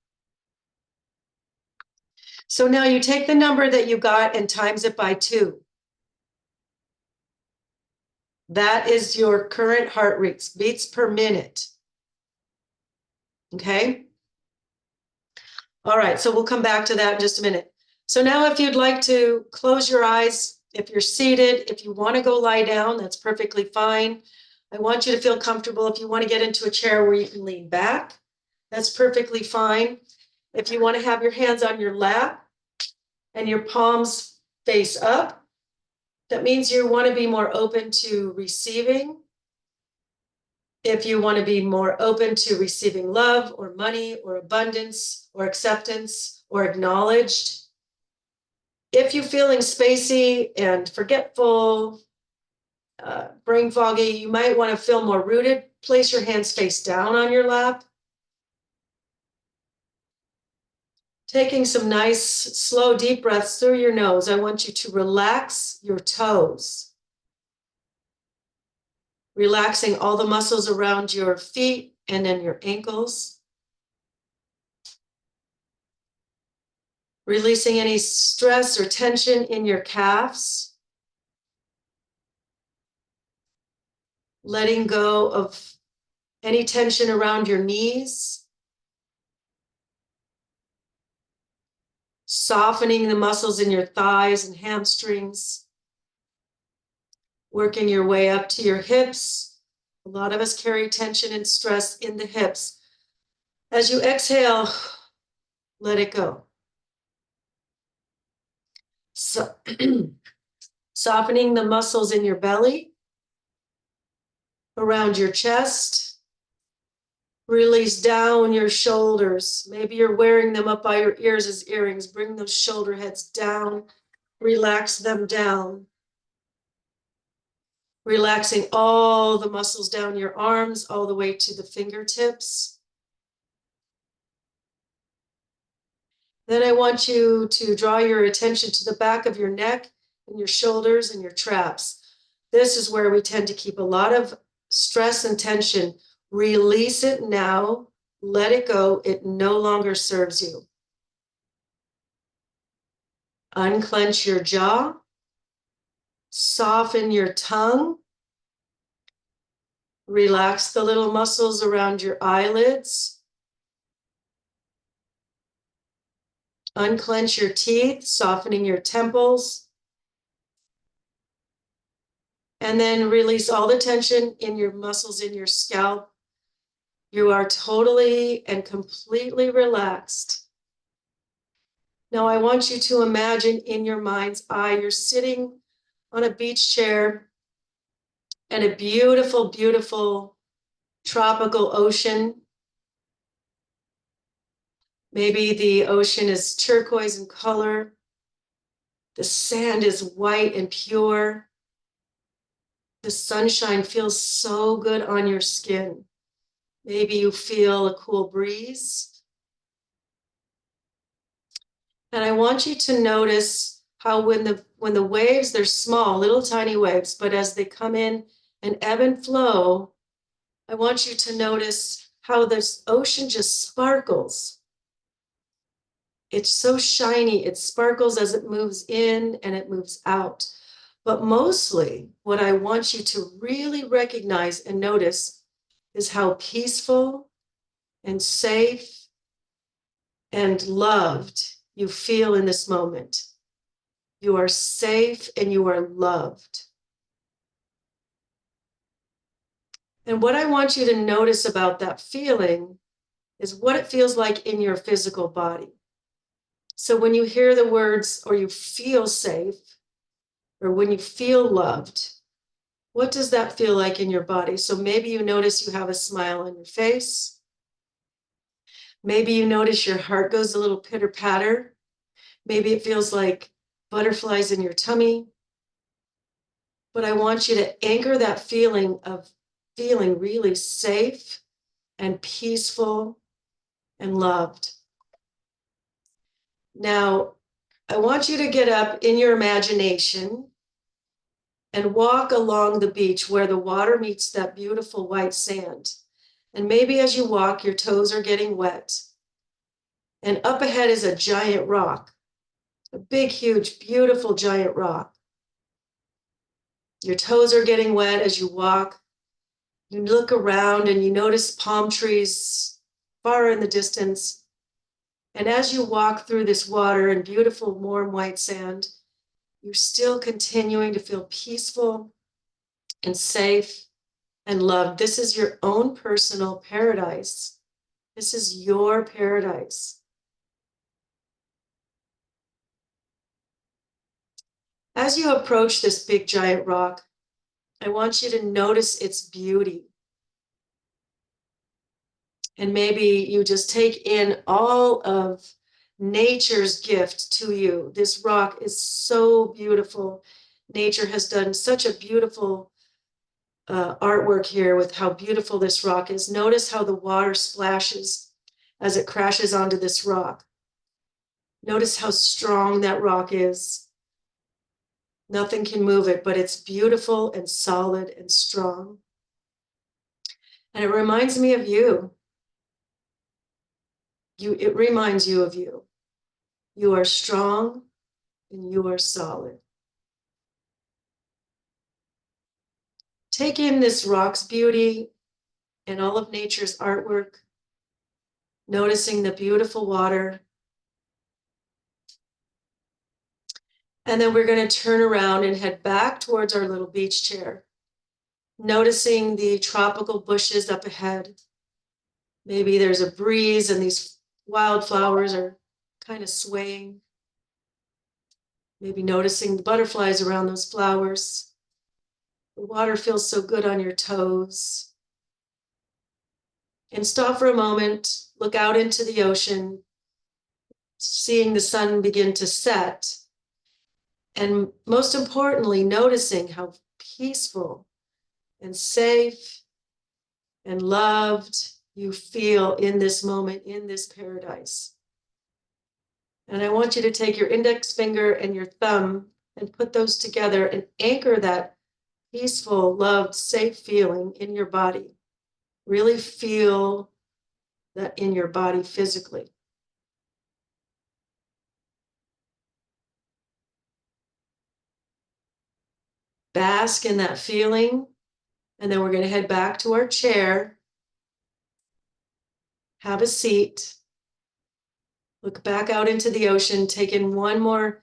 So now you take the number that you got and times it by 2. That is your current heart rate, beats per minute. Okay? All right, so we'll come back to that in just a minute. So now if you'd like to close your eyes, if you're seated, if you want to go lie down, that's perfectly fine. I want you to feel comfortable. If you want to get into a chair where you can lean back, that's perfectly fine. If you want to have your hands on your lap and your palms face up, that means you want to be more open to receiving. If you want to be more open to receiving love or money or abundance or acceptance or acknowledged. If you're feeling spacey and forgetful, brain foggy, you might want to feel more rooted. Place your hands face down on your lap. Taking some nice, slow, deep breaths through your nose, I want you to relax your toes. Relaxing all the muscles around your feet and then your ankles. Releasing any stress or tension in your calves. Letting go of any tension around your knees. Softening the muscles in your thighs and hamstrings. Working your way up to your hips. A lot of us carry tension and stress in the hips. As you exhale, let it go. So, softening the muscles in your belly, around your chest. Release down your shoulders. Maybe you're wearing them up by your ears as earrings. Bring those shoulder heads down. Relax them down. Relaxing all the muscles down your arms, all the way to the fingertips. Then I want you to draw your attention to the back of your neck and your shoulders and your traps. This is where we tend to keep a lot of stress and tension. Release it now. Let it go. It no longer serves you. Unclench your jaw. Soften your tongue. Relax the little muscles around your eyelids. Unclench your teeth, softening your temples. And then release all the tension in your muscles in your scalp. You are totally and completely relaxed. Now I want you to imagine in your mind's eye, you're sitting on a beach chair and a beautiful, beautiful tropical ocean. Maybe the ocean is turquoise in color. The sand is white and pure. The sunshine feels so good on your skin. Maybe you feel a cool breeze. And I want you to notice how when the waves, they're small, little tiny waves, but as they come in and ebb and flow, I want you to notice how this ocean just sparkles. It's so shiny, it sparkles as it moves in and it moves out. But mostly, what I want you to really recognize and notice is how peaceful and safe and loved you feel in this moment. You are safe and you are loved. And what I want you to notice about that feeling is what it feels like in your physical body. So when you hear the words, or you feel safe, or when you feel loved, what does that feel like in your body? So maybe you notice you have a smile on your face. Maybe you notice your heart goes a little pitter patter. Maybe it feels like butterflies in your tummy. But I want you to anchor that feeling of feeling really safe and peaceful and loved. Now, I want you to get up in your imagination and walk along the beach where the water meets that beautiful white sand. And maybe as you walk, your toes are getting wet. And up ahead is a giant rock, a big, huge, beautiful giant rock. Your toes are getting wet as you walk. You look around and you notice palm trees far in the distance. And as you walk through this water and beautiful, warm white sand, you're still continuing to feel peaceful and safe and loved. This is your own personal paradise. This is your paradise. As you approach this big giant rock, I want you to notice its beauty. And maybe you just take in all of nature's gift to you. This rock is so beautiful. Nature has done such a beautiful artwork here with how beautiful this rock is. Notice how the water splashes as it crashes onto this rock. Notice how strong that rock is. Nothing can move it, but it's beautiful and solid and strong. And it reminds me of you. It reminds you of you. You are strong and you are solid. Take in this rock's beauty and all of nature's artwork, noticing the beautiful water. And then we're going to turn around and head back towards our little beach chair, noticing the tropical bushes up ahead. Maybe there's a breeze and these wildflowers are kind of swaying. Maybe noticing the butterflies around those flowers. The water feels so good on your toes. And stop for a moment, look out into the ocean, seeing the sun begin to set. And most importantly, noticing how peaceful and safe and loved you feel in this moment, in this paradise. And I want you to take your index finger and your thumb and put those together and anchor that peaceful, loved, safe feeling in your body. Really feel that in your body physically. Bask in that feeling. And then we're going to head back to our chair. Have a seat. Look back out into the ocean. Take in one more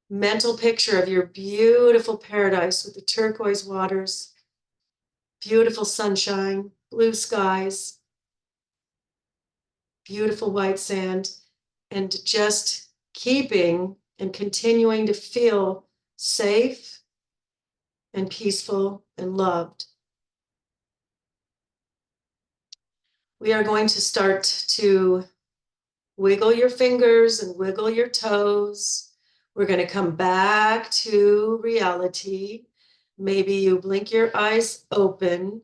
mental picture of your beautiful paradise with the turquoise waters, beautiful sunshine, blue skies, beautiful white sand, and just keeping and continuing to feel safe and peaceful and loved. We are going to start to wiggle your fingers and wiggle your toes. We're going to come back to reality. Maybe you blink your eyes open,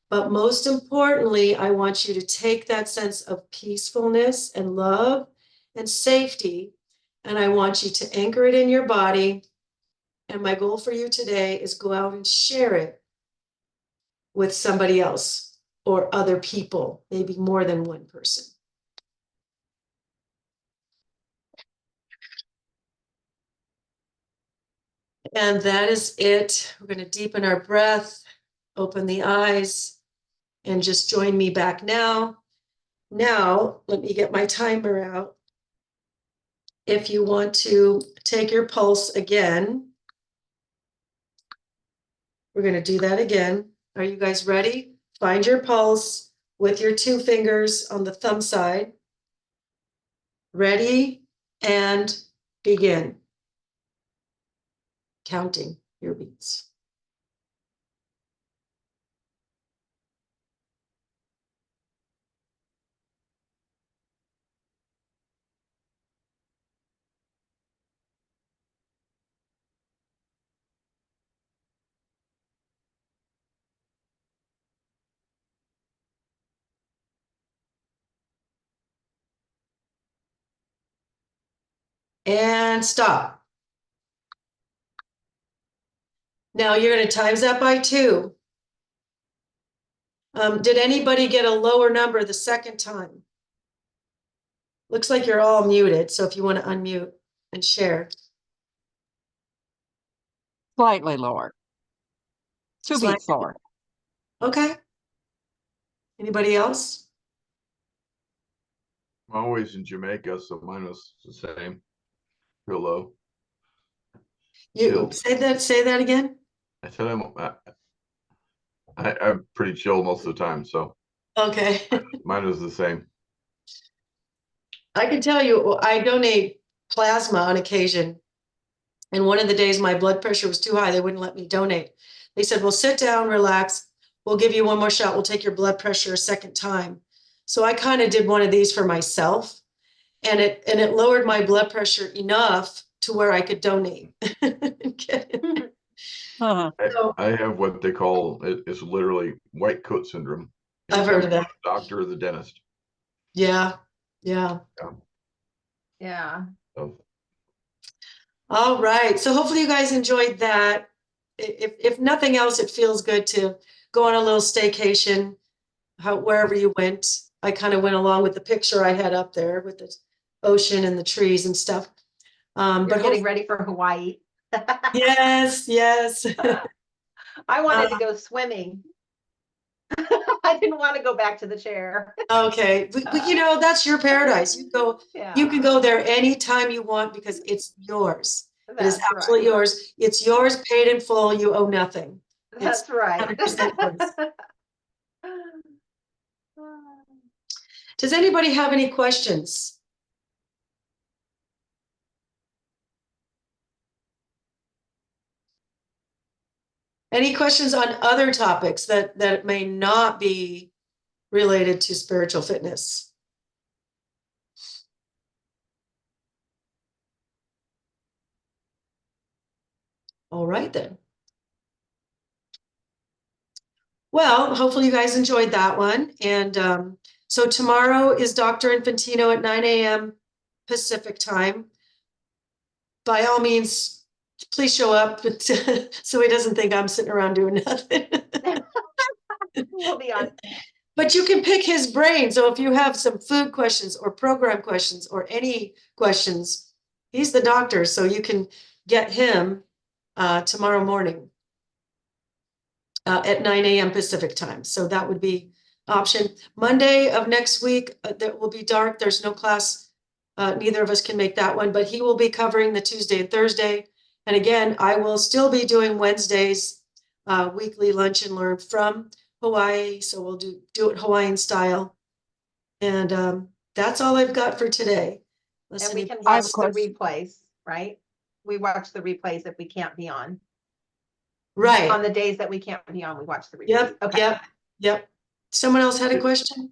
but most importantly, I want you to take that sense of peacefulness and love and safety, and I want you to anchor it in your body. And my goal for you today is go out and share it with somebody else. or other people, maybe more than one person. And that is it. We're going to deepen our breath, open the eyes, and just join me back now. Now, let me get my timer out. If you want to take your pulse again, we're going to do that again. Are you guys ready? Find your pulse with your 2 fingers on the thumb side. Ready and begin. Counting your beats. And stop. Now you're going to times that by 2. Did anybody get a lower number the second time? Looks like you're all muted, so if you want to unmute and share. Slightly lower. 2 Slightly. beats lower. Okay. Anybody else? I'm always in Jamaica, so mine was the same. Real low. You Chilled. say that again. I said I'm pretty chill most of the time, so Okay. mine was the same. I can tell you, I donate plasma on occasion. And one of the days my blood pressure was too high, they wouldn't let me donate. They said, well, sit down, relax. We'll give you one more shot. We'll take your blood pressure a second time. So I kind of did one of these for myself, and it lowered my blood pressure enough to where I could donate. Uh-huh. So, I have what they call it's literally white coat syndrome. I've heard of Anytime I that. go to the doctor or the dentist. Yeah. Yeah. So, All right. So hopefully you guys enjoyed that. If nothing else, it feels good to go on a little staycation, wherever you went. I kind of went along with the picture I had up there with the ocean and the trees and stuff. You're But getting ready for Hawaii. yes. I wanted to go swimming. I didn't want to go back to the chair. Okay. But you know, that's your paradise. You can go there anytime you want because it's yours. It is That's absolutely right. yours. It's yours, paid in full. You owe nothing. That's right. 100% yours. Does anybody have any questions? Any questions on other topics that may not be related to spiritual fitness? All right then. Well, hopefully you guys enjoyed that one. And so tomorrow is Dr. Infantino at 9 a.m. Pacific time. By all means, please show up so he doesn't think I'm sitting around doing nothing. We'll be on. But you can pick his brain. So if you have some food questions or program questions or any questions, he's the doctor. So you can get him tomorrow morning at 9 a.m. Pacific time. So that would be option. Monday of next week, that will be dark. There's no class. Neither of us can make that one, but he will be covering the Tuesday and Thursday. And again, I will still be doing Wednesdays, weekly lunch and learn from Hawaii. So we'll do it Hawaiian style. And that's all I've got for today. And we can I have watch a the question. replays, right? We watch the replays if we can't be on. On Right. the days that we can't be on, we watch the replays. Yep. Someone else had a question?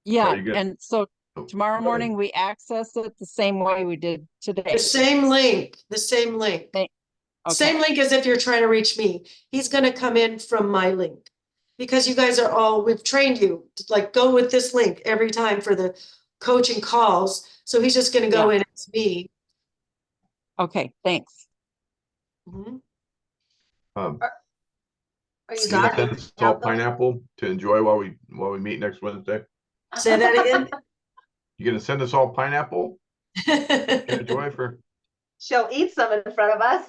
Yeah, you get- and so oh, tomorrow go ahead. morning we access it the same way we did today. The same link. Same Okay. link as if you're trying to reach me. He's going to come in from my link because you guys are all, we've trained you to like go with this link every time for the coaching calls. So he's just going to go in as me. Okay, thanks. Mhm. Um, Are you You gonna Scott? send us all pineapple to enjoy while we meet next Wednesday? Say that again? You gonna send us all pineapple to enjoy for? She'll eat some in front of us.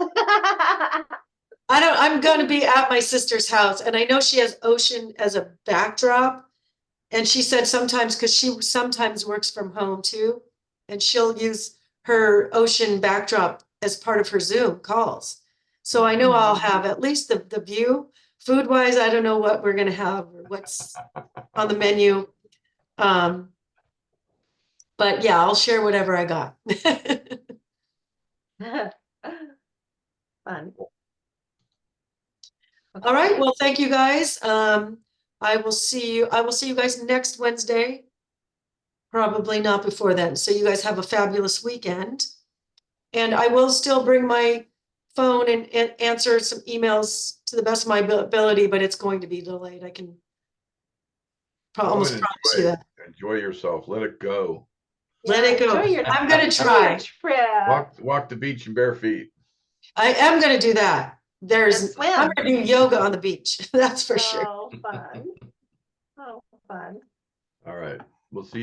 I'm going to be at my sister's house, and I know she has ocean as a backdrop. And she said sometimes, because she sometimes works from home too, and she'll use her ocean backdrop as part of her Zoom calls. So I know I'll have at least the view. Food wise, I don't know what we're gonna have or what's on the menu. But yeah, I'll share whatever I got. Fun. All right, well, thank you guys. I will see you guys next Wednesday. Probably not before then. So you guys have a fabulous weekend. And I will still bring my phone and answer some emails to the best of my ability, but it's going to be delayed. I can almost promise you that. Enjoy yourself. Let it go. Let it go. I'm gonna try. Trip. Walk the beach in bare feet. I am gonna do that. And swim. I'm gonna do yoga on the beach. That's for sure. Oh, fun. Oh, fun. All right. We'll see you.